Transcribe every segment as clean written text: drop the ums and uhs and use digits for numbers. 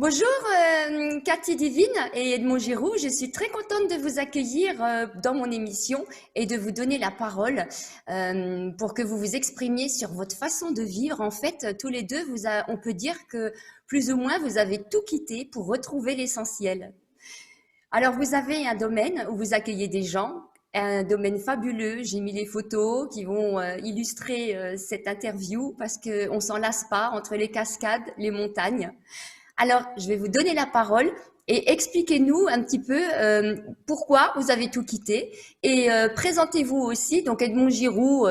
Bonjour Cathy Divine et Edmond Giroux, je suis très contente de vous accueillir dans mon émission et de vous donner la parole pour que vous vous exprimiez sur votre façon de vivre. En fait, tous les deux, on peut dire que plus ou moins vous avez tout quitté pour retrouver l'essentiel. Alors vous avez un domaine où vous accueillez des gens, un domaine fabuleux. J'ai mis les photos qui vont illustrer cette interview parce qu'on s'en lasse pas entre les cascades, les montagnes. Alors, je vais vous donner la parole et expliquez-nous un petit peu pourquoi vous avez tout quitté et présentez-vous aussi. Donc Edmond Giroux,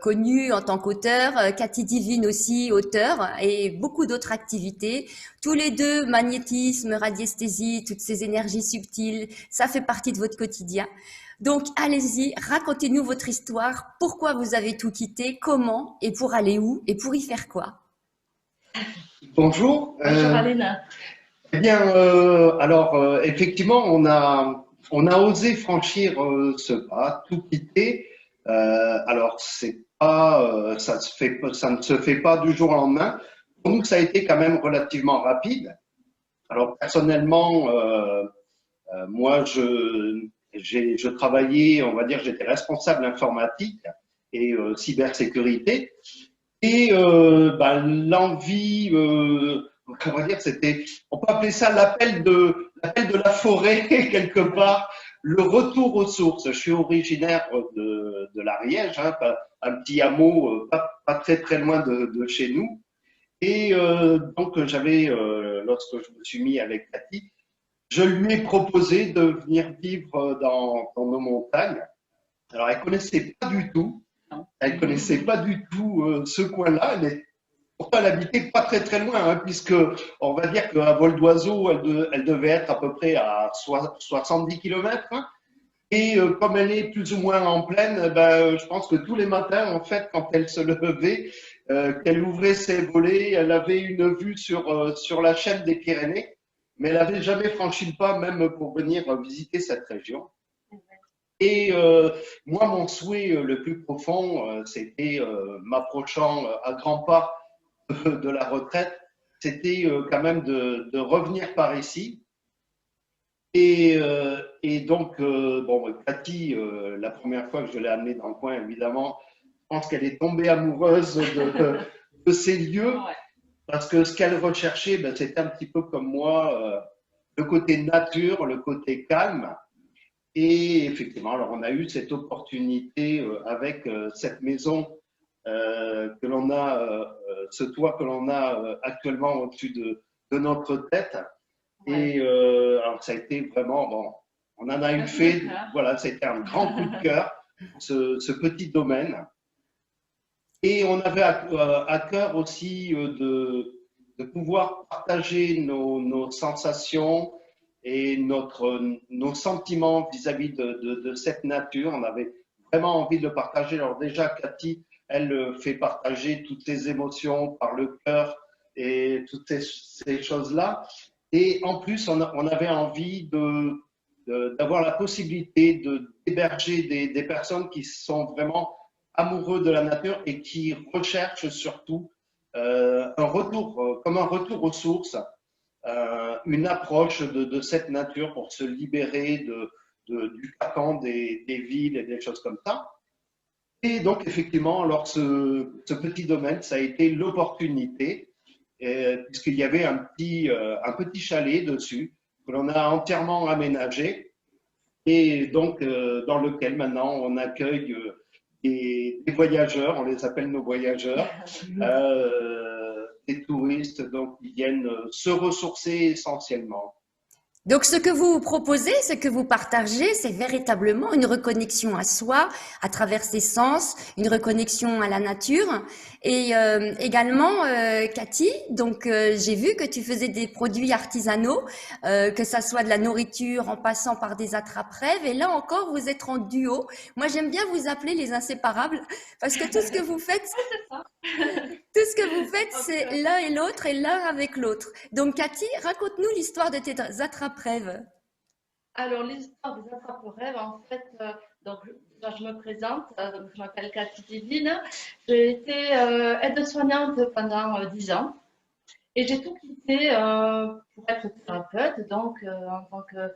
connu en tant qu'auteur, Cathy Divine aussi, auteur et beaucoup d'autres activités. Tous les deux, magnétisme, radiesthésie, toutes ces énergies subtiles, ça fait partie de votre quotidien. Donc allez-y, racontez-nous votre histoire, pourquoi vous avez tout quitté, comment et pour aller où et pour y faire quoi. Bonjour. Bonjour Aline. Eh bien, effectivement, on a osé franchir ce pas, tout quitter. Alors, c'est pas, ça ne se fait pas du jour au lendemain. Pour nous, ça a été quand même relativement rapide. Alors, personnellement, moi, je travaillais, on va dire, j'étais responsable informatique et cybersécurité. Et l'envie, on va dire, on peut appeler ça l'appel de la forêt quelque part, le retour aux sources. Je suis originaire de l'Ariège, hein, un petit hameau pas très très loin de chez nous. Et donc lorsque je me suis mis avec Cathy, je lui ai proposé de venir vivre dans nos montagnes. Alors elle connaissait pas du tout. Elle ne connaissait pas du tout ce coin-là. Pourtant, elle habitait pas très très loin, hein, puisque on va dire qu'à vol d'oiseau, elle devait être à peu près à 70 km. Hein. Et comme elle est plus ou moins en plaine, je pense que tous les matins, en fait, quand elle se levait, qu'elle ouvrait ses volets, elle avait une vue sur la chaîne des Pyrénées, mais elle n'avait jamais franchi le pas, même pour venir visiter cette région. Et moi, mon souhait le plus profond, c'était m'approchant à grands pas de la retraite, c'était quand même de revenir par ici. Et donc, Cathy, la première fois que je l'ai amenée dans le coin, évidemment, je pense qu'elle est tombée amoureuse de ces lieux, parce que ce qu'elle recherchait, c'était un petit peu comme moi, le côté nature, le côté calme. Et effectivement, alors on a eu cette opportunité avec cette maison que l'on a, ce toit que l'on a actuellement au-dessus de notre tête. Ouais. Et alors ça a été vraiment, bon, on en a eu fait, voilà, c'était un grand coup de cœur, ce petit domaine. Et on avait à cœur aussi de pouvoir partager nos sensations et nos sentiments vis-à-vis de cette nature. On avait vraiment envie de le partager. Alors déjà, Cathy, elle fait partager toutes ses émotions par le cœur et toutes ces choses-là. Et en plus, on avait envie d'avoir la possibilité d'héberger des personnes qui sont vraiment amoureux de la nature et qui recherchent surtout un retour, comme un retour aux sources, une approche de cette nature pour se libérer du carcan des villes et des choses comme ça. Et donc, effectivement, alors ce petit domaine, ça a été l'opportunité, puisqu'il y avait un petit chalet dessus que l'on a entièrement aménagé et donc dans lequel maintenant on accueille des voyageurs, on les appelle nos voyageurs, des touristes donc, qui viennent se ressourcer essentiellement. Donc, ce que vous proposez, ce que vous partagez, c'est véritablement une reconnexion à soi, à travers ses sens, une reconnexion à la nature. Et également, Cathy, donc j'ai vu que tu faisais des produits artisanaux, que ça soit de la nourriture en passant par des attrape-rêves. Et là encore, vous êtes en duo. Moi, j'aime bien vous appeler les inséparables, parce que tout ce que vous faites, tout ce que vous faites, c'est l'un et l'autre et l'un avec l'autre. Donc, Cathy, raconte-nous l'histoire de tes attrape-rêves. Alors, l'histoire des attrape-rêves, en fait, je me présente, je m'appelle Cathy Divine. J'ai été aide-soignante pendant 10 ans et j'ai tout quitté pour être thérapeute, donc en tant que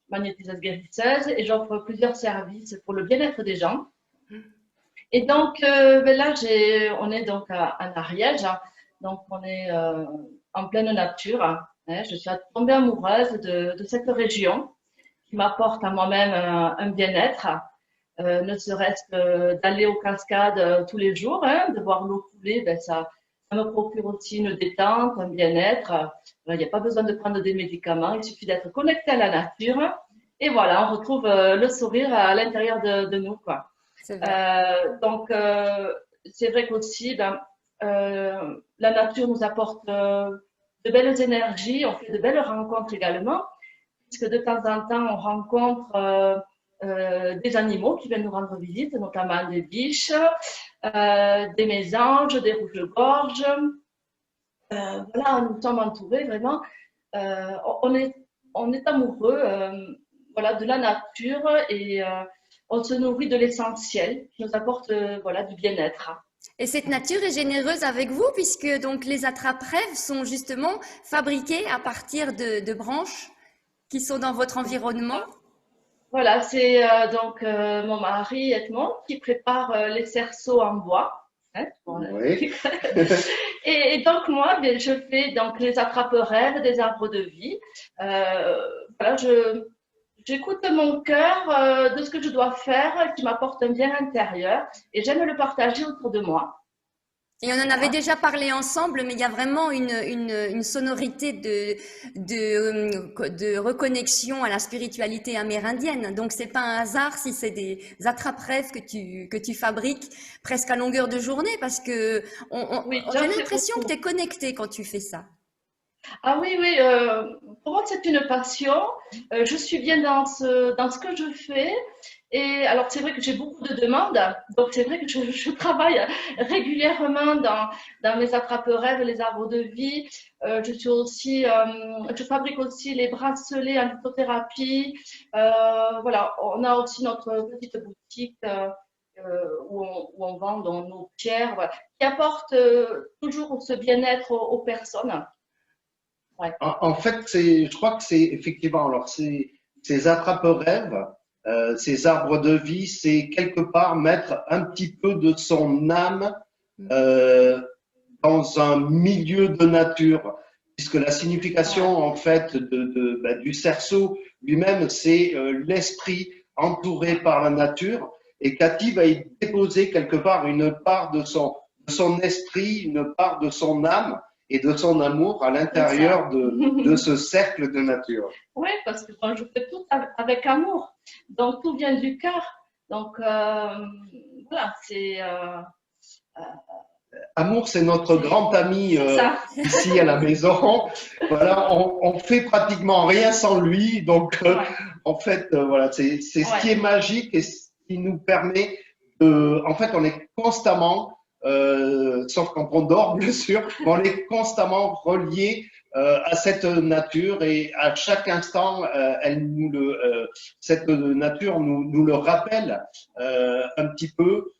magnétiseuse guérisseuse, et j'offre plusieurs services pour le bien-être des gens. Et donc là, on est donc en Ariège, hein. Donc on est en pleine nature, hein. Je suis tombée amoureuse de cette région qui m'apporte à moi-même un bien-être, ne serait-ce que d'aller aux cascades tous les jours, hein, de voir l'eau couler, ben ça me procure aussi une détente, un bien-être. Il n'y a pas besoin de prendre des médicaments, il suffit d'être connecté à la nature. Et voilà, on retrouve le sourire à l'intérieur de nous, quoi. C'est vrai. Donc, c'est vrai qu'aussi, ben, la nature nous apporte de belles énergies, on fait de belles rencontres également, puisque de temps en temps, on rencontre des animaux qui viennent nous rendre visite, notamment des biches, des mésanges, des rouges-gorges. Voilà, nous sommes entourés vraiment. On est amoureux voilà, de la nature et on se nourrit de l'essentiel qui nous apporte voilà, du bien-être. Et cette nature est généreuse avec vous puisque donc les attrape-rêves sont justement fabriqués à partir de branches qui sont dans votre environnement. Voilà, c'est donc mon mari Edmond qui prépare les cerceaux en bois. Hein, Oui. et donc moi, bien, je fais donc les attrape-rêves des arbres de vie. Voilà, j'écoute mon cœur de ce que je dois faire, qui m'apporte un bien intérieur, et j'aime le partager autour de moi. Et on en avait déjà parlé ensemble, mais il y a vraiment une sonorité de reconnexion à la spiritualité amérindienne. Donc c'est pas un hasard si c'est des attrape-rêves que tu fabriques presque à longueur de journée, parce que Oui, j'ai j'en fais l'impression que beaucoup. tu es connecté quand tu fais ça. Ah oui, oui, pour moi c'est une passion. Je suis bien dans ce que je fais. Et alors c'est vrai que j'ai beaucoup de demandes, donc c'est vrai que je travaille régulièrement dans mes attrape-rêves, les arbres de vie. Je fabrique aussi les bracelets en lithothérapie. Voilà, on a aussi notre petite boutique où on vend nos pierres, voilà, qui apportent toujours ce bien-être aux personnes. Ouais. En fait, je crois que c'est effectivement, alors ces attrape-rêves, ces arbres de vie, c'est quelque part mettre un petit peu de son âme euh, dans un milieu de nature, puisque la signification Ouais. en fait du cerceau lui-même, c'est l'esprit entouré par la nature, et Cathy va y déposer quelque part une part de son esprit, une part de son âme et de son amour à C'est ça. l'intérieur de ce cercle de nature. Oui, parce que quand je fais tout avec amour. Donc, tout vient du cœur. Donc, voilà, Amour, c'est notre grand ami c'est ça. ici à la maison. Voilà, on fait pratiquement rien sans lui. Donc, Ouais, en fait, voilà, c'est ce qui est ouais, magique et ce qui nous permet en fait, on est constamment, sauf quand on dort, bien sûr, mais on est constamment relié à cette nature et à chaque instant, cette nature nous le rappelle un petit peu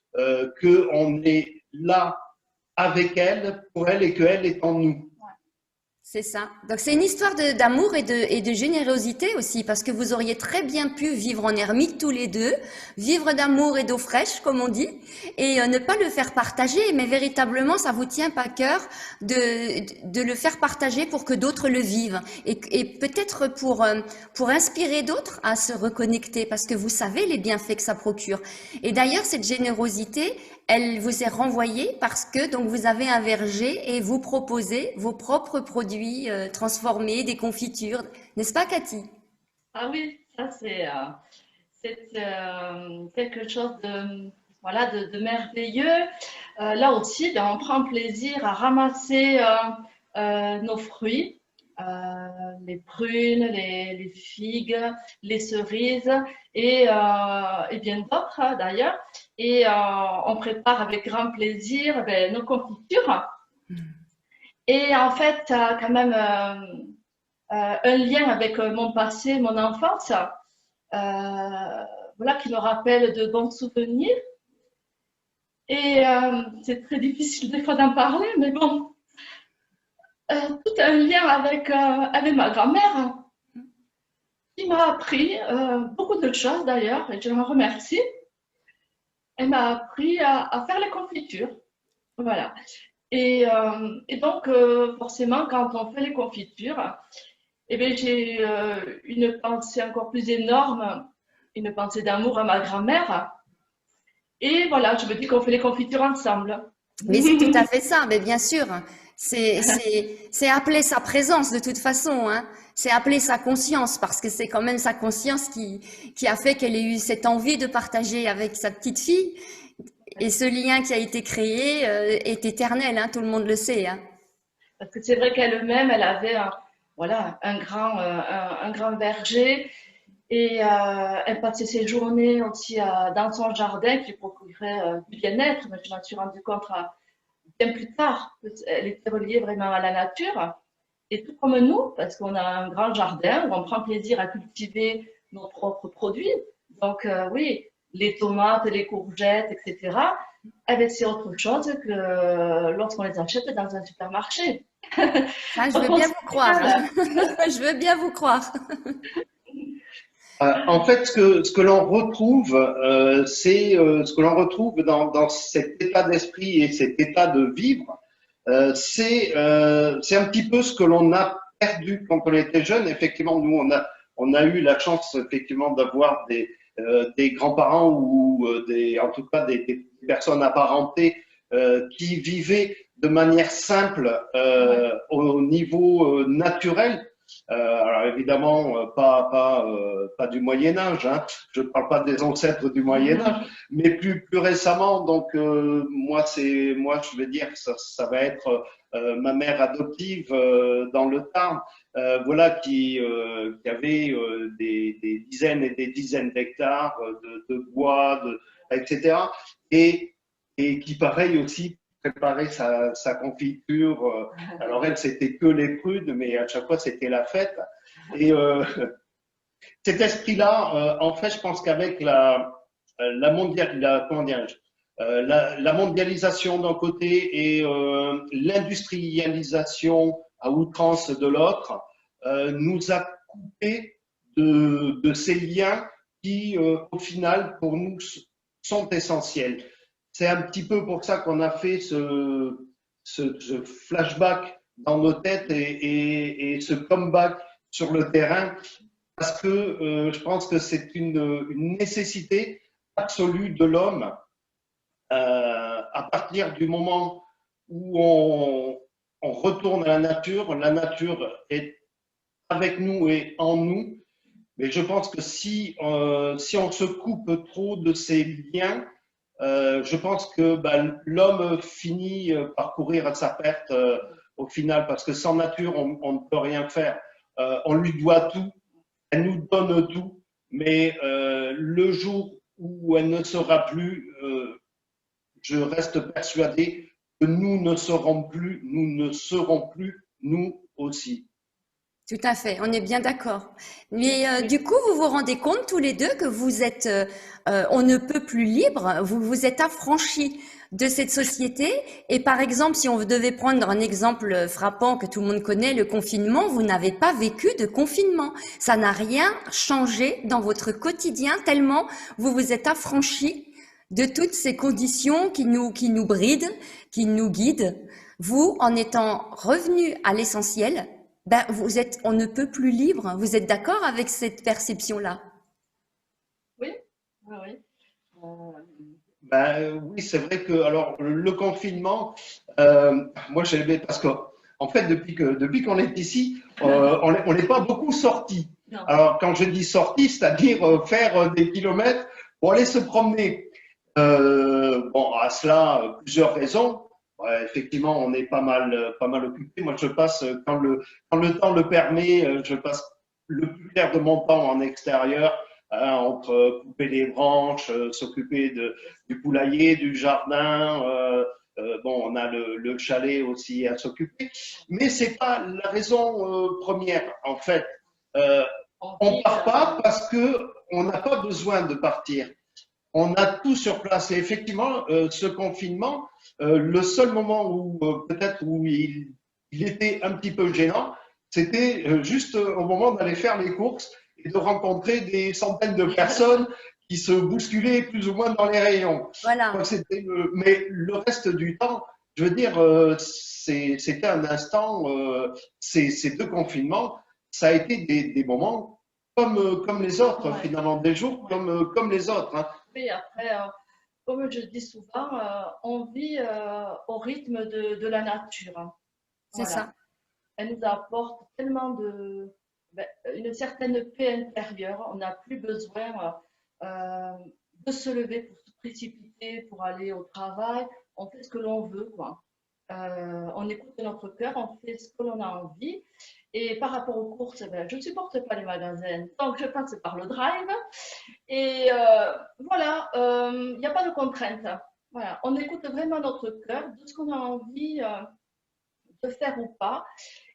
qu'on est là avec elle, pour elle et qu'elle est en nous. C'est ça. Donc c'est une histoire d'amour et de générosité aussi, parce que vous auriez très bien pu vivre en ermite tous les deux, vivre d'amour et d'eau fraîche, comme on dit, et ne pas le faire partager, mais véritablement ça vous tient à cœur de le faire partager pour que d'autres le vivent, et peut-être pour inspirer d'autres à se reconnecter, parce que vous savez les bienfaits que ça procure. Et d'ailleurs cette générosité, elle vous est renvoyée parce que donc vous avez un verger et vous proposez vos propres produits transformés, des confitures, n'est-ce pas Cathy? Ah oui, ça c'est quelque chose voilà, de merveilleux. Là aussi, ben, on prend plaisir à ramasser nos fruits, les prunes, les figues, les cerises et bien d'autres d'ailleurs. Et on prépare avec grand plaisir ben, nos confitures. Et en fait, ça a quand même un lien avec mon passé, mon enfance, voilà, qui me rappelle de bons souvenirs. Et c'est très difficile des fois d'en parler, mais bon, tout un lien avec ma grand-mère qui m'a appris beaucoup de choses d'ailleurs, et je la remercie. Elle m'a appris à faire les confitures. Voilà. Et donc, forcément, quand on fait les confitures, eh bien, j'ai une pensée encore plus énorme, une pensée d'amour à ma grand-mère. Et voilà, je me dis qu'on fait les confitures ensemble. Mais c'est tout à fait ça, mais bien sûr. C'est appeler sa présence de toute façon, hein. C'est appeler sa conscience, parce que c'est quand même sa conscience qui a fait qu'elle ait eu cette envie de partager avec sa petite fille. Et ce lien qui a été créé est éternel, hein, tout le monde le sait, hein. Parce que c'est vrai qu'elle-même, elle avait voilà, un grand verger et elle passait ses journées aussi dans son jardin qui procurait du bien-être. Mais je m'en suis rendu compte bien plus tard. Elle était reliée vraiment à la nature. Et tout comme nous, parce qu'on a un grand jardin où on prend plaisir à cultiver nos propres produits. Donc oui, les tomates, les courgettes, etc. Eh bien, c'est autre chose que lorsqu'on les achète dans un supermarché. Ah, je veux bien vous croire, hein. Je veux bien vous croire. En fait, ce que l'on retrouve, c'est ce que l'on retrouve dans cet état d'esprit et cet état de vivre, c'est un petit peu ce que l'on a perdu quand on était jeune. Effectivement, nous, on a eu la chance effectivement d'avoir des grands-parents ou en tout cas des personnes apparentées qui vivaient de manière simple au niveau naturel. Alors évidemment, pas du Moyen Âge, hein. Je ne parle pas des ancêtres du Moyen Âge, mais plus récemment. Donc moi, je vais dire, ça va être ma mère adoptive dans le Tarn, voilà, qui avait des dizaines et des dizaines d'hectares de bois, etc. Et qui, pareil aussi, préparait sa confiture. Alors elle, c'était que les prudes, mais à chaque fois, c'était la fête. Et cet esprit-là, en fait, je pense qu'avec la mondialisation d'un côté et l'industrialisation à outrance de l'autre, nous a coupé de ces liens qui, au final, pour nous, sont essentiels. C'est un petit peu pour ça qu'on a fait ce flashback dans nos têtes et ce comeback sur le terrain, parce que je pense que c'est une nécessité absolue de l'homme à partir du moment où on retourne à la nature est avec nous et en nous. Mais je pense que si on se coupe trop de ces liens, je pense que l'homme finit par courir à sa perte au final, parce que sans nature, on ne peut rien faire. On lui doit tout, elle nous donne tout, mais le jour où elle ne sera plus, je reste persuadé que nous ne serons plus nous aussi. Tout à fait, on est bien d'accord. Mais du coup, vous vous rendez compte tous les deux que vous êtes, on ne peut plus libre, vous vous êtes affranchis de cette société. Et par exemple, si on devait prendre un exemple frappant que tout le monde connaît, le confinement, vous n'avez pas vécu de confinement. Ça n'a rien changé dans votre quotidien tellement vous vous êtes affranchis de toutes ces conditions qui nous brident, qui nous guident. Vous, en étant revenu à l'essentiel, on ne peut plus libre. Vous êtes d'accord avec cette perception-là? Oui, oui. Oui, c'est vrai que alors le confinement, moi j'ai aimé parce que en fait depuis qu'on est ici, on n'est pas beaucoup sorti. Alors quand je dis sorti, c'est-à-dire faire des kilomètres pour aller se promener. Bon, à cela plusieurs raisons. Effectivement, on est pas mal occupé. Moi, je passe quand le temps le permet, je passe le plus clair de mon temps en extérieur, hein, entre couper les branches, s'occuper du poulailler, du jardin. Bon, on a le chalet aussi à s'occuper, mais c'est pas la raison première. En fait, on part pas parce que on n'a pas besoin de partir. On a tout sur place et effectivement, ce confinement, le seul moment où peut-être où il il était un petit peu gênant, c'était juste au moment d'aller faire les courses et de rencontrer des centaines de personnes qui se bousculaient plus ou moins dans les rayons. Voilà. Mais le reste du temps, je veux dire, c'était un instant, ces deux confinements, ça a été des moments comme les autres, Ouais. finalement, des jours Ouais. comme les autres. Hein. Oui, après, comme je dis souvent, on vit au rythme de la nature, hein. C'est Voilà. ça. Elle nous apporte tellement une certaine paix intérieure. On n'a plus besoin euh, de se lever pour se précipiter, pour aller au travail. On fait ce que l'on veut, quoi. On écoute notre cœur, on fait ce que l'on a envie. Et par rapport aux courses, je ne supporte pas les magasins, donc je passe par le drive. Et voilà, il n'y a pas de contrainte. Voilà, on écoute vraiment notre cœur, de ce qu'on a envie de faire ou pas.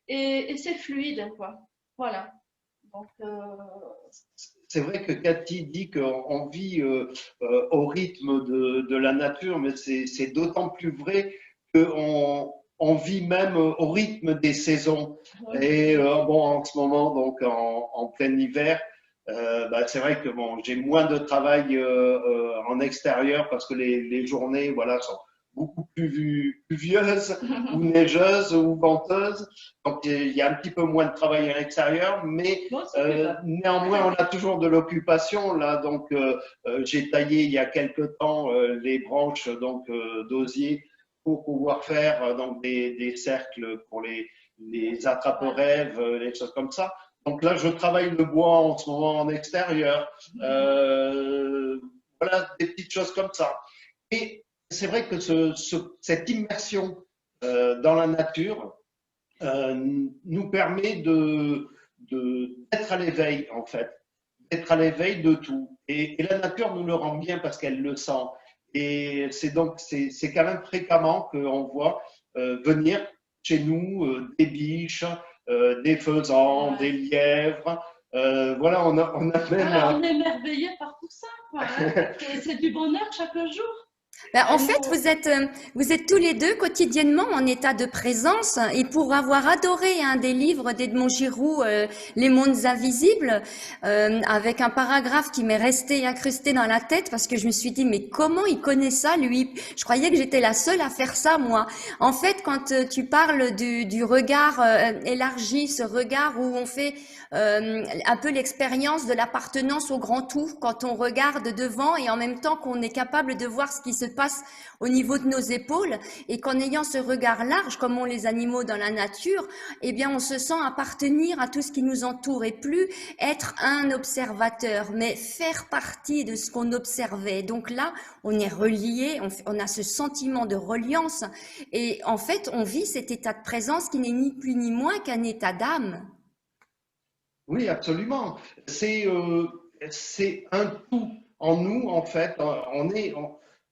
Et c'est fluide, quoi. Voilà. Donc, C'est vrai que Cathy dit qu'on vit au rythme de la nature, mais c'est d'autant plus vrai qu'on vit même au rythme des saisons. oui. Et bon, en ce moment, donc en plein hiver, bah, c'est vrai que bon, j'ai moins de travail en extérieur parce que les journées, voilà, sont beaucoup plus pluvieuses ou neigeuses ou venteuses. Donc il y a un petit peu moins de travail à l'extérieur, mais Moi aussi, c'est ça. néanmoins, on a toujours de l'occupation là. Donc j'ai taillé il y a quelque temps les branches donc d'osier pour pouvoir faire donc des cercles pour les attrape-rêves, les choses comme ça. Donc là, je travaille le bois en ce moment en extérieur. Voilà, des petites choses comme ça. Et c'est vrai que cette immersion dans la nature nous permet d'être à l'éveil, en fait, d'être à l'éveil de tout. Et la nature nous le rend bien parce qu'elle le sent. Et c'est quand même fréquemment qu'on voit venir chez nous des biches, des faisans, Ouais. des lièvres. Voilà, on a même. Voilà, on est émerveillé par tout ça, quoi, hein. C'est du bonheur chaque jour. Ben, en Elle fait, nous... vous êtes tous les deux quotidiennement en état de présence et pour avoir adoré un des livres d'Edmond Giroux, Les mondes invisibles, avec un paragraphe qui m'est resté incrusté dans la tête parce que je me suis dit, mais comment il connaît ça, lui? Je croyais que j'étais la seule à faire ça, moi. En fait, quand tu parles du regard élargi, ce regard où on fait un peu l'expérience de l'appartenance au grand tout, quand on regarde devant et en même temps qu'on est capable de voir ce qui se passe au niveau de nos épaules et qu'en ayant ce regard large, comme ont les animaux dans la nature, eh bien, on se sent appartenir à tout ce qui nous entoure et plus être un observateur, mais faire partie de ce qu'on observait. Donc là, on est relié, on a ce sentiment de reliance et en fait, on vit cet état de présence qui n'est ni plus ni moins qu'un état d'âme. Oui, absolument. C'est un tout en nous, en fait.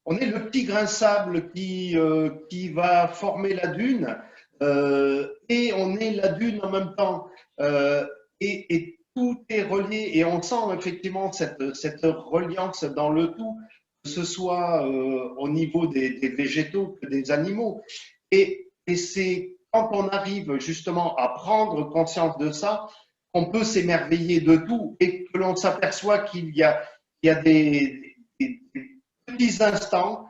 On est le petit grain de sable qui va former la dune et on est la dune en même temps. Et tout est relié et on sent effectivement cette reliance dans le tout, que ce soit au niveau des végétaux que des animaux. Et c'est quand on arrive justement à prendre conscience de ça, on peut s'émerveiller de tout et que l'on s'aperçoit il y a des petits instants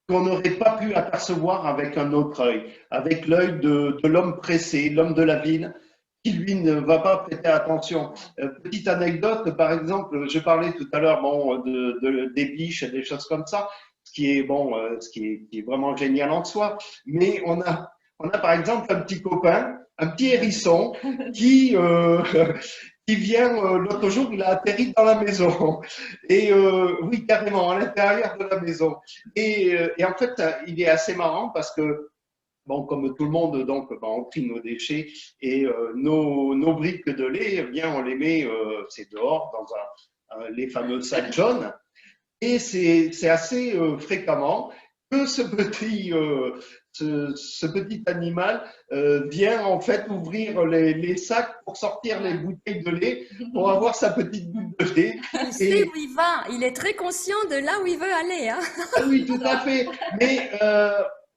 qu'on n'aurait pas pu apercevoir avec un autre œil, avec l'œil de l'homme pressé, l'homme de la ville, qui lui ne va pas prêter attention. Petite anecdote, par exemple, je parlais tout à l'heure bon, des biches et des choses comme ça, ce qui est, bon, qui est vraiment génial en soi, mais on a par exemple un petit copain, un petit hérisson qui, qui vient, l'autre jour, il a atterri dans la maison. Et oui, carrément, à l'intérieur de la maison. Et en fait, il est assez marrant parce que, bon, comme tout le monde, donc, ben, on trie nos déchets et nos briques de lait, eh bien, on les met, c'est dehors, dans les fameux sacs jaunes. Et c'est assez fréquemment que ce petit animal vient en fait ouvrir les sacs pour sortir les bouteilles de lait pour avoir sa petite goutte de lait. Il sait où il va, il est très conscient de là où il veut aller, hein. Oui, tout à fait. Mais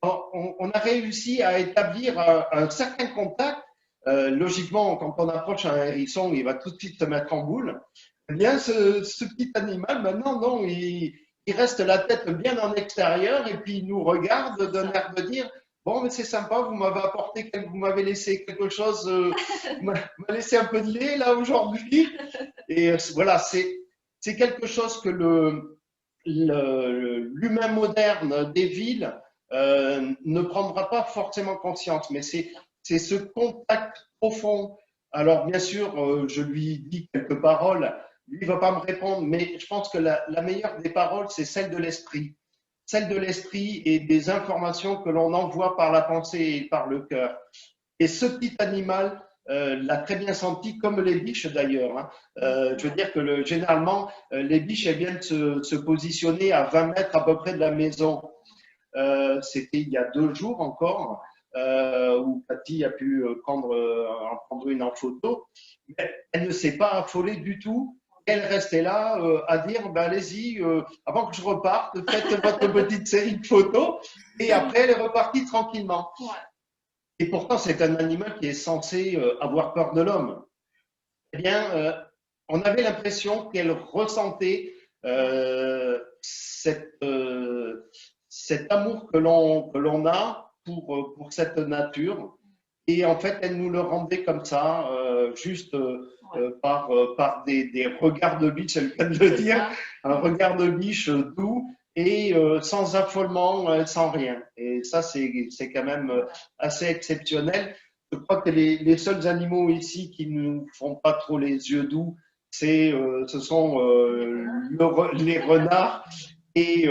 on a réussi à établir un certain contact. Logiquement, quand on approche un hérisson, il va tout de suite se mettre en boule. Eh bien, ce petit animal, maintenant, non, il reste la tête bien en extérieur et puis il nous regarde d'un air de dire, bon, mais c'est sympa, vous m'avez apporté, vous m'avez laissé quelque chose, vous m'avez laissé un peu de lait là aujourd'hui. Et voilà, c'est quelque chose que l'humain moderne des villes ne prendra pas forcément conscience, mais c'est ce contact profond. Alors, bien sûr, je lui dis quelques paroles, lui ne va pas me répondre, mais je pense que la meilleure des paroles, c'est celle de l'esprit. Celle de l'esprit et des informations que l'on envoie par la pensée et par le cœur. Et ce petit animal l'a très bien senti, comme les biches d'ailleurs. Hein. Je veux dire que généralement, les biches, elles viennent se positionner à 20 mètres à peu près de la maison. C'était il y a 2 jours encore, où Cathy a pu en prendre une en photo. Mais elle ne s'est pas affolée du tout. Elle restait là à dire bah, allez-y, avant que je reparte, faites votre petite série de photos. Et après, elle est repartie tranquillement. Ouais. Et pourtant, c'est un animal qui est censé avoir peur de l'homme. Eh bien, on avait l'impression qu'elle ressentait cet amour que l'on a pour cette nature. Et en fait, elle nous le rendait comme ça, juste par des regards de biche, elle vient de le dire, un regard de biche doux et sans affolement, sans rien. Et ça, c'est quand même assez exceptionnel. Je crois que les seuls animaux ici qui ne nous font pas trop les yeux doux, ce sont les renards et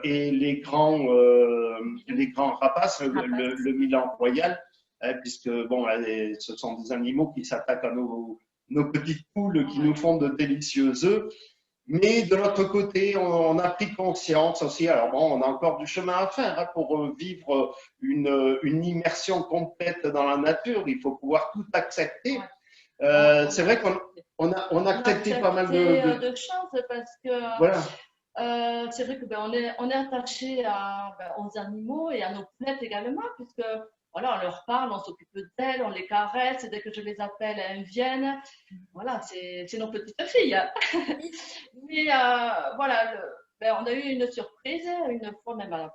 les grands rapaces, le Milan royal. Puisque bon, ce sont des animaux qui s'attaquent à nos petites poules qui nous font de délicieux œufs. Mais de l'autre côté, on a pris conscience aussi. Alors bon, on a encore du chemin à faire hein, pour vivre une immersion complète dans la nature. Il faut pouvoir tout accepter. C'est vrai qu'on a accepté pas mal de choses parce que voilà. C'est vrai que on est attaché aux animaux et à nos planètes également, puisque voilà, on leur parle, on s'occupe d'elles, on les caresse, et dès que je les appelle, elles viennent. Voilà, c'est nos petites filles. Mais voilà, on a eu une surprise, une fois même à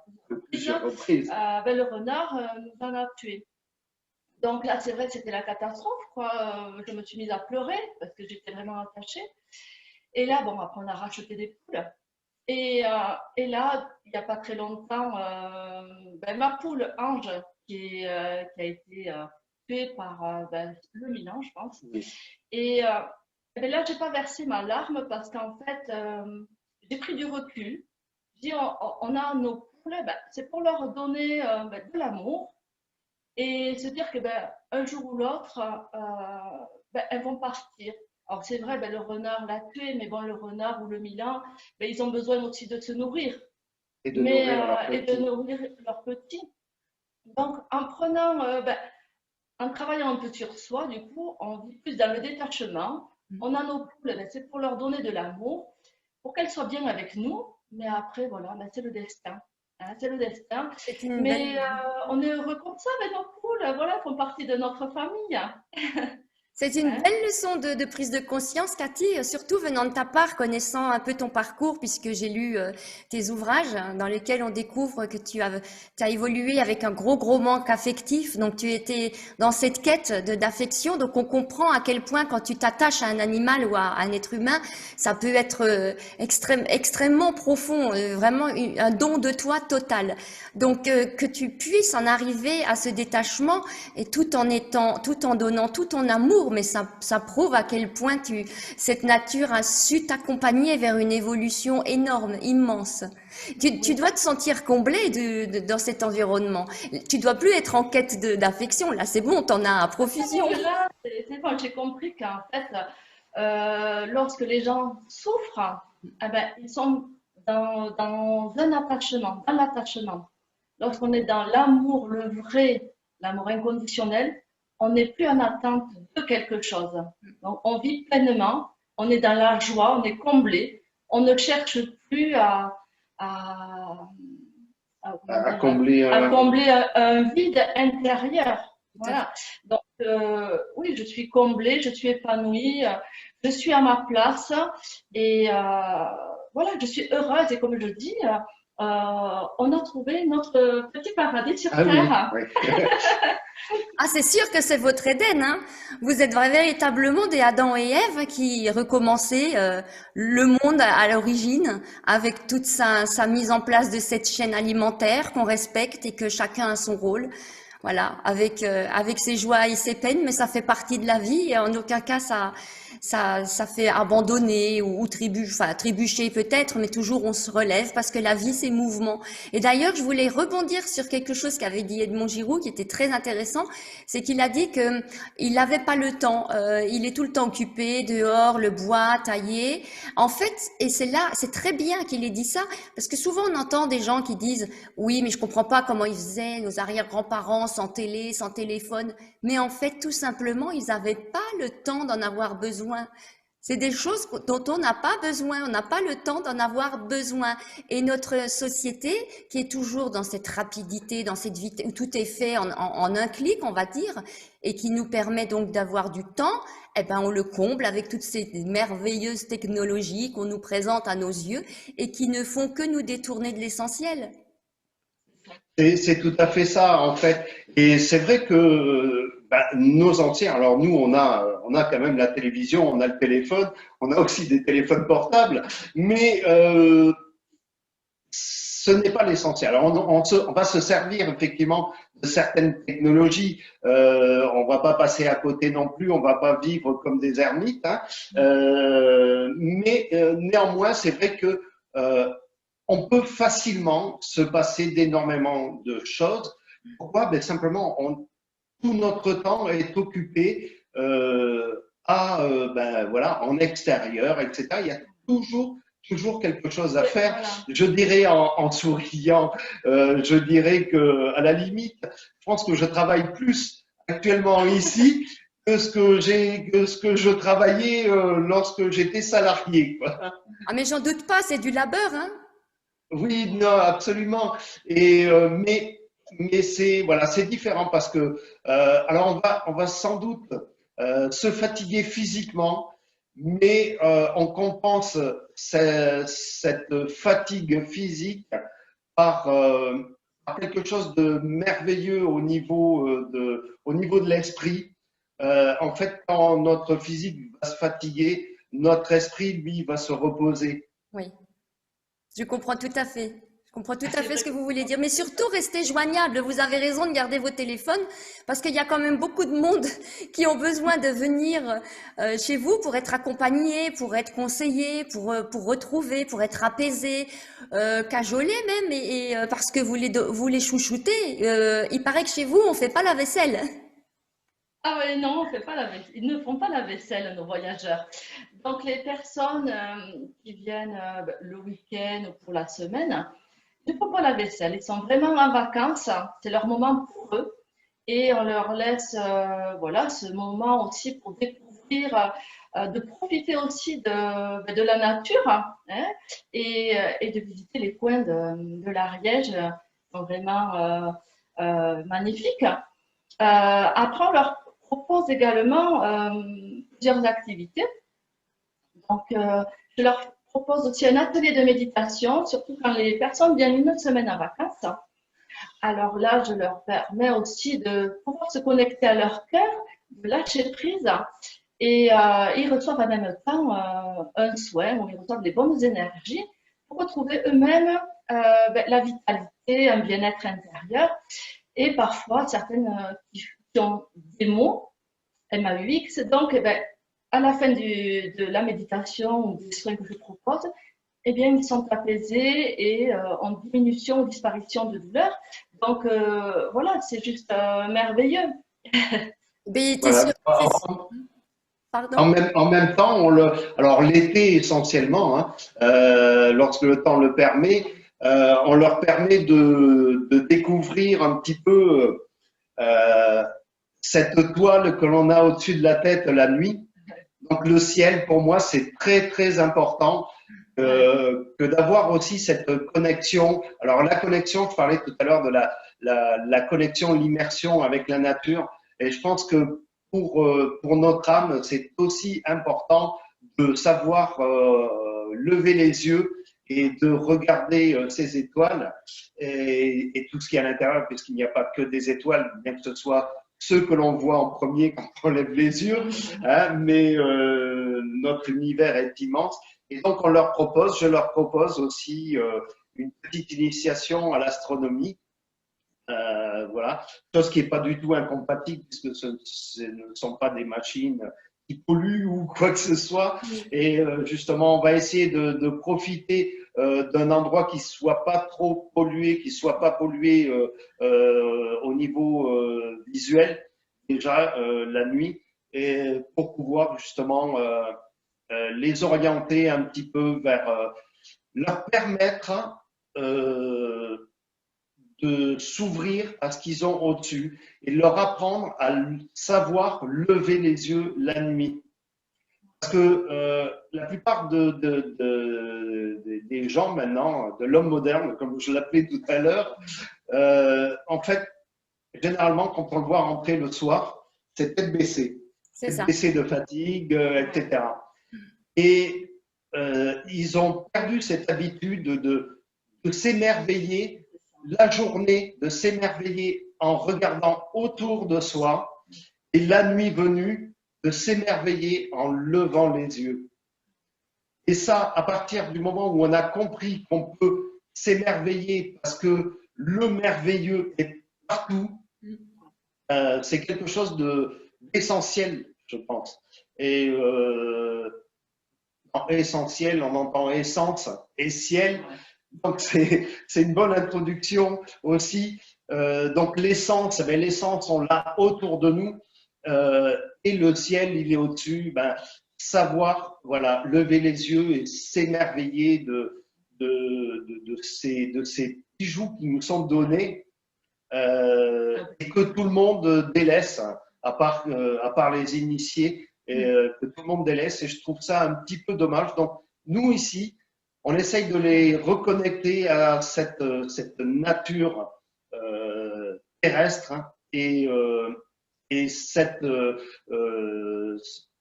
plusieurs reprises. Le renard nous en a tués. Donc là, c'est vrai que c'était la catastrophe, quoi. Je me suis mise à pleurer parce que j'étais vraiment attachée. Et là, bon, après, on a racheté des poules. Et là, il n'y a pas très longtemps, ma poule Ange, qui a été tuée par le Milan, je pense. Oui. Et là, je n'ai pas versé ma larme parce qu'en fait, j'ai pris du recul. Je dis, on a nos poules, c'est pour leur donner de l'amour et se dire que un jour ou l'autre, elles vont partir. Alors c'est vrai, le renard l'a tué, mais bon, le renard ou le milan, ils ont besoin aussi de se nourrir. Et de nourrir leurs petits. Donc en prenant, en travaillant un peu sur soi, du coup, on vit plus dans le détachement. On a nos poules, c'est pour leur donner de l'amour, pour qu'elles soient bien avec nous. Mais après, voilà, c'est le destin. Hein, c'est le destin. Mais on est heureux comme ça avec nos poules. Voilà, elles font partie de notre famille. C'est une belle leçon de prise de conscience, Cathy, surtout venant de ta part, connaissant un peu ton parcours, puisque j'ai lu tes ouvrages dans lesquels on découvre que tu as évolué avec un gros manque affectif, donc tu étais dans cette quête d'affection, donc on comprend à quel point quand tu t'attaches à un animal ou à un être humain, ça peut être extrêmement profond, vraiment un don de toi total. Donc que tu puisses en arriver à ce détachement et tout en donnant tout ton amour, mais ça prouve à quel point cette nature a su t'accompagner vers une évolution énorme, immense. Tu dois te sentir comblé dans cet environnement. Tu dois plus être en quête d'affection. Là, c'est bon, t'en as à profusion. Là, c'est bon, j'ai compris qu'en fait, lorsque les gens souffrent, ils sont dans un attachement, dans l'attachement. Lorsqu'on est dans l'amour, le vrai, l'amour inconditionnel, on n'est plus en attente de quelque chose. Donc, on vit pleinement, on est dans la joie, on est comblé, on ne cherche plus à comment à dire, combler à un… combler un vide intérieur. Voilà. Donc, oui, je suis comblée, je suis épanouie, je suis à ma place et voilà, je suis heureuse. Et comme je dis, on a trouvé notre petit paradis sur Ah oui, Terre. oui. Ah, c'est sûr que c'est votre Éden, hein. Vous êtes véritablement des Adam et Ève qui recommençaient le monde à l'origine avec toute sa mise en place de cette chaîne alimentaire qu'on respecte et que chacun a son rôle. Voilà, avec ses joies et ses peines, mais ça fait partie de la vie et en aucun cas ça fait abandonner ou trébucher peut-être, mais toujours on se relève parce que la vie c'est mouvement. Et d'ailleurs, je voulais rebondir sur quelque chose qu'avait dit Edmond Giroux qui était très intéressant, c'est qu'il a dit que il n'avait pas le temps, il est tout le temps occupé dehors, le bois taillé. En fait, et c'est là, c'est très bien qu'il ait dit ça parce que souvent on entend des gens qui disent oui, mais je comprends pas comment ils faisaient nos arrière-grands-parents sans télé, sans téléphone. Mais en fait, tout simplement, ils n'avaient pas le temps d'en avoir besoin. C'est des choses dont on n'a pas besoin, on n'a pas le temps d'en avoir besoin. Et notre société, qui est toujours dans cette rapidité, dans cette vitesse, où tout est fait en un clic, on va dire, et qui nous permet donc d'avoir du temps, eh ben on le comble avec toutes ces merveilleuses technologies qu'on nous présente à nos yeux et qui ne font que nous détourner de l'essentiel. C'est tout à fait ça, en fait. Et c'est vrai que nos anciens, alors nous, on a quand même la télévision, on a le téléphone, on a aussi des téléphones portables, mais ce n'est pas l'essentiel. Alors on va se servir effectivement de certaines technologies. On va pas passer à côté non plus, on va pas vivre comme des ermites, hein. Mais néanmoins, c'est vrai que on peut facilement se passer d'énormément de choses. Pourquoi? Ben, simplement, tout notre temps est occupé voilà, en extérieur, etc. Il y a toujours quelque chose à faire. Voilà. Je dirais en souriant, je dirais que à la limite, je pense que je travaille plus actuellement ici que ce que je travaillais lorsque j'étais salarié, quoi. Ah mais j'en doute pas, c'est du labeur, hein. Oui, non, absolument. Et mais c'est voilà, c'est différent parce que alors on va sans doute se fatiguer physiquement, mais on compense cette fatigue physique par, par quelque chose de merveilleux au niveau de l'esprit. En fait, quand notre physique va se fatiguer, notre esprit, lui, va se reposer. Oui. Je comprends tout à fait. Je comprends tout à fait ce que vous voulez dire. Mais surtout, restez joignables. Vous avez raison de garder vos téléphones parce qu'il y a quand même beaucoup de monde qui ont besoin de venir chez vous pour être accompagnés, pour être conseillés, pour retrouver, pour être apaisés, cajolés même, parce que vous les chouchoutez. Il paraît que chez vous, on fait pas la vaisselle. Ah oui, non, on fait pas la vaisselle. Ils ne font pas la vaisselle, nos voyageurs. Donc, les personnes qui viennent le week-end ou pour la semaine ne font pas la vaisselle. Ils sont vraiment en vacances. C'est leur moment pour eux. Et on leur laisse voilà, ce moment aussi pour découvrir, de profiter aussi de la nature, hein, et de visiter les coins de l'Ariège qui sont vraiment magnifiques. Après, on leur propose également plusieurs activités. Donc, je leur propose aussi un atelier de méditation, surtout quand les personnes viennent une semaine en vacances. Alors là, je leur permets aussi de pouvoir se connecter à leur cœur, de lâcher prise. Et ils reçoivent en même temps un soin où ils reçoivent des bonnes énergies pour retrouver eux-mêmes la vitalité, un bien-être intérieur. Et parfois, certaines qui ont des mots, MAUX. Donc, à la fin de la méditation ou des soins que je propose, eh bien, ils sont apaisés et en diminution ou disparition de douleur. Donc, voilà, c'est juste merveilleux. Mais t'es Voilà. sûr, pardon? En même temps, alors l'été essentiellement, hein, lorsque le temps le permet, on leur permet de découvrir un petit peu cette toile que l'on a au-dessus de la tête la nuit. Donc le ciel, pour moi, c'est très très important. que d'avoir aussi cette connexion. Alors la connexion, je parlais tout à l'heure de la connexion, l'immersion avec la nature, et je pense que pour notre âme, c'est aussi important de savoir lever les yeux et de regarder ces étoiles et tout ce qui est à l'intérieur, puisqu'il n'y a pas que des étoiles, bien que ce soit ceux que l'on voit en premier quand on lève les yeux, hein, mais notre univers est immense. Et donc, je leur propose aussi une petite initiation à l'astronomie. Voilà, chose qui n'est pas du tout incompatible puisque ce ne sont pas des machines qui polluent ou quoi que ce soit. Et justement, on va essayer de profiter d'un endroit qui ne soit pas trop pollué, qui ne soit pas pollué au niveau visuel, déjà la nuit, et pour pouvoir justement les orienter un petit peu vers, leur permettre de s'ouvrir à ce qu'ils ont au-dessus et leur apprendre à savoir lever les yeux la nuit. Parce que la plupart des gens maintenant, de l'homme moderne, comme je l'appelais tout à l'heure, en fait, généralement, quand on le voit rentrer le soir, c'est tête baissée. Tête baissée de fatigue, etc. Et ils ont perdu cette habitude de s'émerveiller la journée, de s'émerveiller en regardant autour de soi, et la nuit venue, de s'émerveiller en levant les yeux. Et ça, à partir du moment où on a compris qu'on peut s'émerveiller parce que le merveilleux est partout, c'est quelque chose d'essentiel, je pense. Et essentiel, on entend essence et ciel. Donc, c'est une bonne introduction aussi. Donc, l'essence, on l'a autour de nous et le ciel, il est au-dessus. Savoir, voilà, lever les yeux et s'émerveiller de ces bijoux qui nous sont donnés et que tout le monde délaisse, à part les initiés, et que tout le monde délaisse. Et je trouve ça un petit peu dommage. Donc, nous, ici, on essaye de les reconnecter à cette nature terrestre, hein, et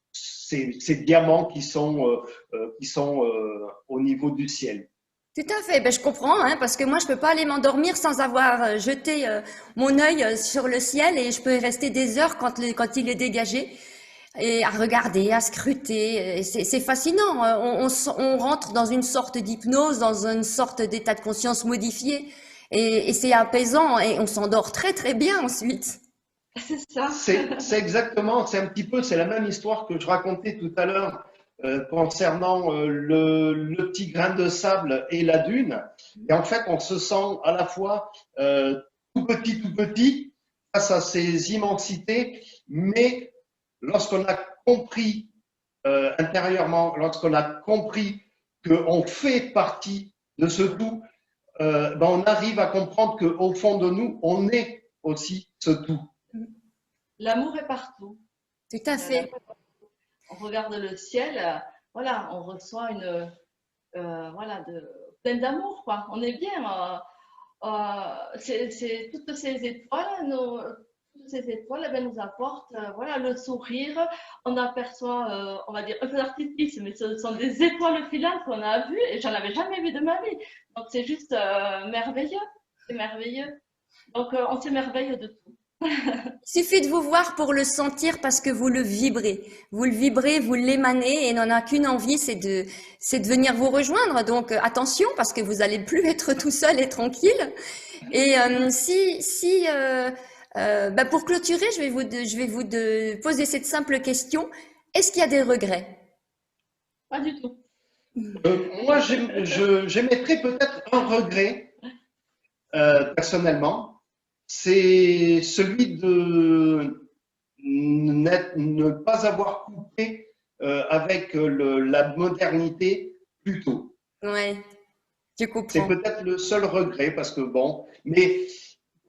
ces diamants qui sont au niveau du ciel. Tout à fait, ben, je comprends, hein, parce que moi je peux pas aller m'endormir sans avoir jeté mon œil sur le ciel et je peux y rester des heures quand il est dégagé. Et à regarder, à scruter, c'est fascinant. On rentre dans une sorte d'hypnose, dans une sorte d'état de conscience modifié, et c'est apaisant, et on s'endort très très bien ensuite. C'est ça. C'est exactement, c'est un petit peu, c'est la même histoire que je racontais tout à l'heure concernant le petit grain de sable et la dune. Et en fait, on se sent à la fois tout petit face à ces immensités, mais lorsqu'on a compris intérieurement, lorsqu'on a compris qu'on fait partie de ce tout, on arrive à comprendre qu'au fond de nous, on est aussi ce tout. L'amour est partout. Tout à fait. On regarde le ciel, voilà, on reçoit plein d'amour, quoi. On est bien. C'est toutes ces étoiles, nous apportent voilà, le sourire. On aperçoit, on va dire, un peu d'artifice, mais ce sont des étoiles filantes qu'on a vues et j'en avais jamais vu de ma vie. Donc c'est juste merveilleux, c'est merveilleux. Donc on s'émerveille de tout. Il suffit de vous voir pour le sentir parce que vous le vibrez. Vous le vibrez, vous l'émanez et n'en a qu'une envie, c'est de venir vous rejoindre. Donc attention parce que vous allez plus être tout seul et tranquille. Et pour clôturer, je vais vous poser cette simple question. Est-ce qu'il y a des regrets? Pas du tout. Moi, j'émettrais peut-être un regret, personnellement. C'est celui de ne pas avoir coupé avec la modernité plus tôt. Ouais, je comprends. C'est peut-être le seul regret parce que bon, mais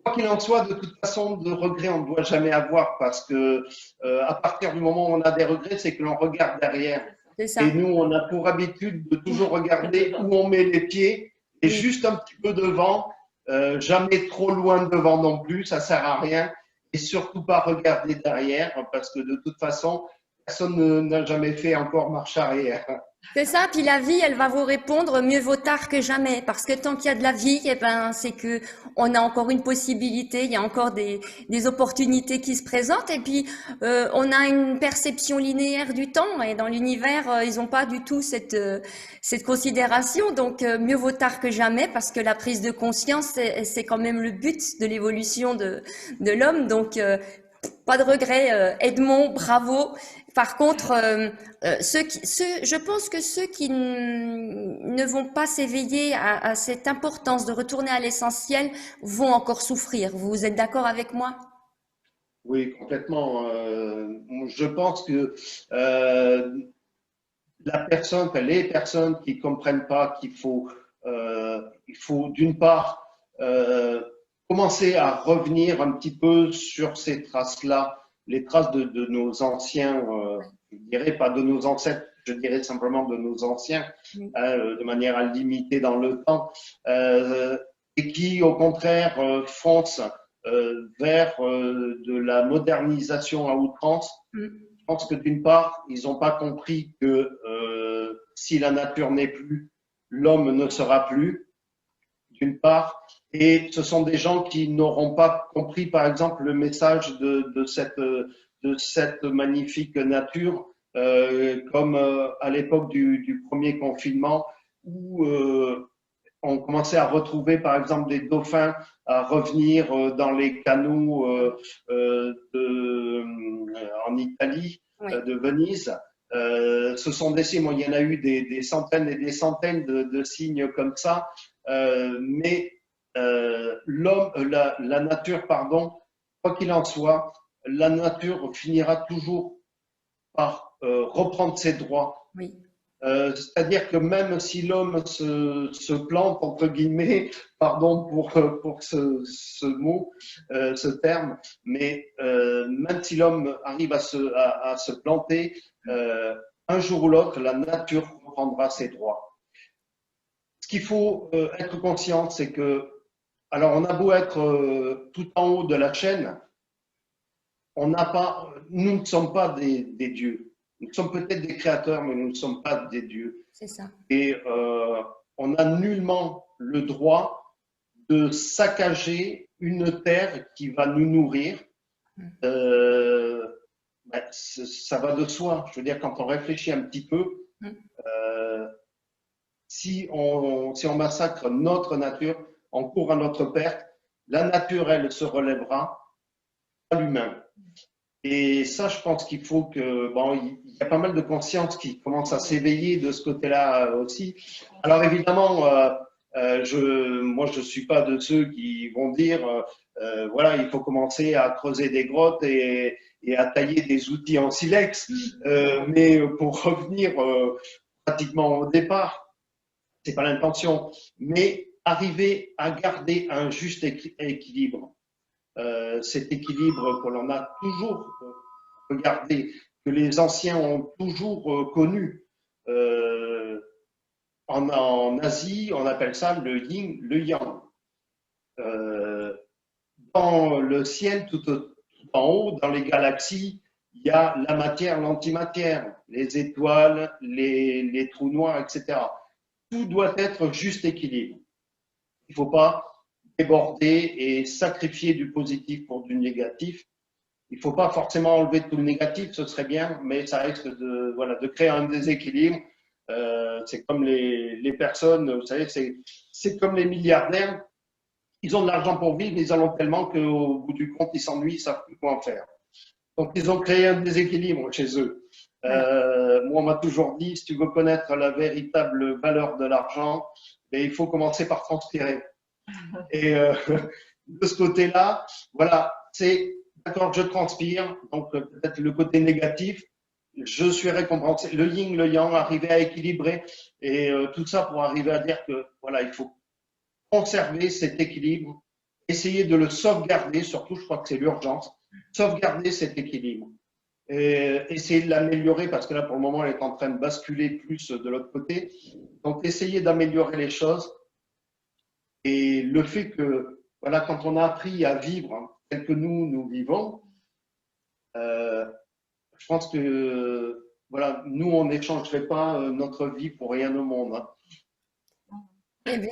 quoi qu'il en soit, de toute façon, de regrets, on ne doit jamais avoir parce que à partir du moment où on a des regrets, c'est que l'on regarde derrière C'est Et ça. nous, on a pour habitude de toujours regarder où on met les pieds et Oui. juste un petit peu devant, jamais trop loin devant non plus, ça sert à rien. Et surtout pas regarder derrière parce que de toute façon, personne n'a jamais fait encore marche arrière. C'est ça, puis la vie, elle va vous répondre mieux vaut tard que jamais, parce que tant qu'il y a de la vie, eh ben, c'est que on a encore une possibilité, il y a encore des opportunités qui se présentent, et puis on a une perception linéaire du temps, et dans l'univers, ils n'ont pas du tout cette considération, donc mieux vaut tard que jamais, parce que la prise de conscience, c'est quand même le but de l'évolution de l'homme, donc pas de regret, Edmond, bravo. Par contre, je pense que ceux qui ne vont pas s'éveiller à cette importance de retourner à l'essentiel vont encore souffrir. Vous êtes d'accord avec moi? Oui, complètement. Je pense que euh, les personnes qui comprennent pas qu'il faut, il faut d'une part commencer à revenir un petit peu sur ces traces-là, les traces de nos anciens, je dirais pas de nos ancêtres, je dirais simplement de nos anciens, Oui. de manière à limiter dans le temps, et qui au contraire foncent vers de la modernisation à outrance. Mm. Je pense que d'une part, ils n'ont pas compris que si la nature n'est plus, l'homme ne sera plus, d'une part. Et ce sont des gens qui n'auront pas compris, par exemple, le message de cette magnifique nature, comme à l'époque du premier confinement, où on commençait à retrouver, par exemple, des dauphins à revenir dans les canaux en Italie, Oui. de Venise. Ce sont des signes, il y en a eu des centaines et des centaines de signes comme ça, mais la nature, pardon, quoi qu'il en soit, la nature finira toujours par reprendre ses droits. Oui. C'est-à-dire que même si l'homme se plante, entre guillemets, pardon pour mot, ce terme, mais même si l'homme arrive à se planter, un jour ou l'autre, la nature reprendra ses droits. Ce qu'il faut être conscient, c'est que, alors on a beau être tout en haut de la chaîne, nous ne sommes pas des dieux. Nous sommes peut-être des créateurs, mais nous ne sommes pas des dieux. C'est ça. Et on n'a nullement le droit de saccager une terre qui va nous nourrir. Euh, Ça va de soi. Je veux dire, quand on réfléchit un petit peu, euh, si on massacre notre nature, on court à notre perte, la nature, elle, se relèvera, pas l'humain. Et ça, je pense qu'il faut que, bon, il y a pas mal de conscience qui commence à s'éveiller de ce côté-là aussi. Alors évidemment, moi, je suis pas de ceux qui vont dire, voilà, il faut commencer à creuser des grottes et à tailler des outils en silex. Mais pour revenir pratiquement au départ, c'est pas l'intention, mais arriver à garder un juste équilibre. Cet équilibre que l'on a toujours regardé, que les anciens ont toujours connu. En Asie, on appelle ça le yin, le yang. Dans le ciel, tout en haut, dans les galaxies, il y a la matière, l'antimatière, les étoiles, les trous noirs, etc. Tout doit être juste équilibre. Il ne faut pas déborder et sacrifier du positif pour du négatif. Il ne faut pas forcément enlever tout le négatif, ce serait bien, mais ça risque de créer un déséquilibre. C'est comme les personnes, vous savez, c'est comme les milliardaires. Ils ont de l'argent pour vivre, mais ils en ont tellement qu'au bout du compte, ils s'ennuient, ils ne savent plus quoi en faire. Donc, ils ont créé un déséquilibre chez eux. Moi, on m'a toujours dit, si tu veux connaître la véritable valeur de l'argent, il faut commencer par transpirer. Et de ce côté-là, voilà, c'est d'accord, je transpire, donc peut-être le côté négatif, je suis récompensé. Le yin, le yang, arriver à équilibrer et tout ça pour arriver à dire que voilà, il faut conserver cet équilibre, essayer de le sauvegarder, surtout je crois que c'est l'urgence, sauvegarder cet équilibre. et essayer de l'améliorer parce que là, pour le moment, elle est en train de basculer plus de l'autre côté. Donc, essayer d'améliorer les choses. Et le fait que, voilà, quand on a appris à vivre tel que nous vivons, je pense que, voilà, nous, on n'échangerait pas notre vie pour rien au monde. Eh bien,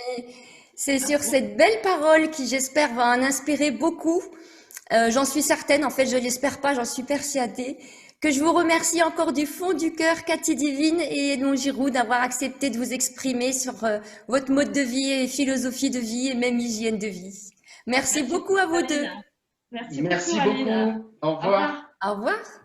c'est sur cette belle parole qui, j'espère, va en inspirer beaucoup. J'en suis certaine, en fait, je l'espère pas, j'en suis persuadée. Que je vous remercie encore du fond du cœur, Cathy Divine et Edmond Giroud, d'avoir accepté de vous exprimer sur votre mode de vie et philosophie de vie et même hygiène de vie. Merci beaucoup à vous deux. Merci Merci beaucoup, Aline. beaucoup. Au revoir. Au revoir.